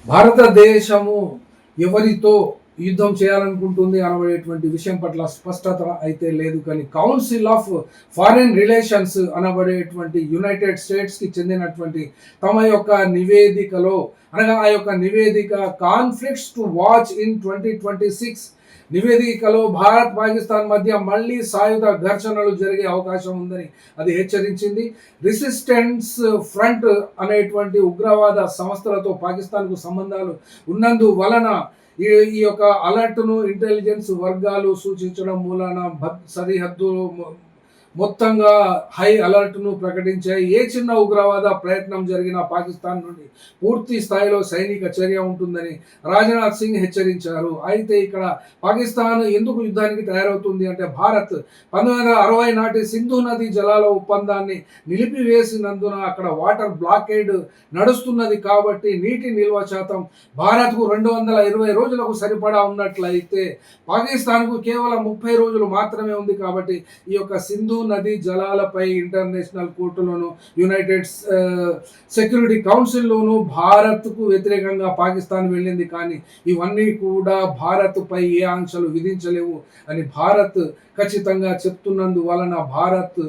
భారతదేశము ఎవరితో యుద్ధం చేయాలనుకుంటుంది అనబడేటువంటి విషయం పట్ల స్పష్టత అయితే లేదు. కానీ కౌన్సిల్ ఆఫ్ ఫారిన్ రిలేషన్స్ అనబడేటువంటి యునైటెడ్ స్టేట్స్కి చెందినటువంటి తమ యొక్క నివేదికలో, అనగా ఆ యొక్క నివేదిక కాన్ఫ్లిక్ట్స్ టు వాచ్ ఇన్ 2026 నివేదికలో భారత్ పాకిస్తాన్ మధ్య మళ్ళీ సాయుధ ఘర్షణలు జరిగే అవకాశం ఉందని అది హెచ్చరించింది. రెసిస్టెన్స్ ఫ్రంట్ అనేటువంటి ఉగ్రవాద సంస్థలతో పాకిస్తాన్కు సంబంధాలు ఉన్నందు వలన ఈ యొక్క అలర్ట్ను ఇంటెలిజెన్స్ వర్గాలు సూచించడం మూలన సరిహద్దు మొత్తంగా హై అలర్ట్ను ప్రకటించాయి. ఏ చిన్న ఉగ్రవాద ప్రయత్నం జరిగినా పాకిస్తాన్ నుండి పూర్తి స్థాయిలో సైనిక చర్య ఉంటుందని రాజ్నాథ్ సింగ్ హెచ్చరించారు. అయితే ఇక్కడ పాకిస్తాన్ ఎందుకు యుద్ధానికి తయారవుతుంది అంటే, భారత్ 1960 నాటి సింధు నది జలాల ఒప్పందాన్ని నిలిపివేసినందున అక్కడ వాటర్ బ్లాకేడ్ నడుస్తున్నది కాబట్టి నీటి నిల్వ శాతం భారత్కు 220 రోజులకు సరిపడా ఉన్నట్లయితే పాకిస్తాన్కు కేవలం 30 రోజులు మాత్రమే ఉంది. కాబట్టి ఈ యొక్క సింధు నది జలాలపై ఇంటర్నేషనల్ కోర్టులోను, యునైటెడ్ సెక్యూరిటీ కౌన్సిల్లోను భారత్కు వ్యతిరేకంగా పాకిస్తాన్ వెళ్ళింది. కానీ ఇవన్నీ కూడా భారత్పై ఏ ఆంక్షలు విధించలేవు అని భారత్ ఖచ్చితంగా చెప్తున్నందువలన భారత్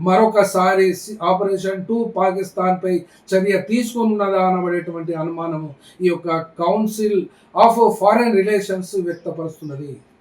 మరొకసారి ఆపరేషన్ 2 పాకిస్తాన్పై చర్య తీసుకున్నదా అనబడేటువంటి అనుమానము ఈ యొక్క కౌన్సిల్ ఆఫ్ ఫారెన్ రిలేషన్స్ వ్యక్తపరుస్తున్నది.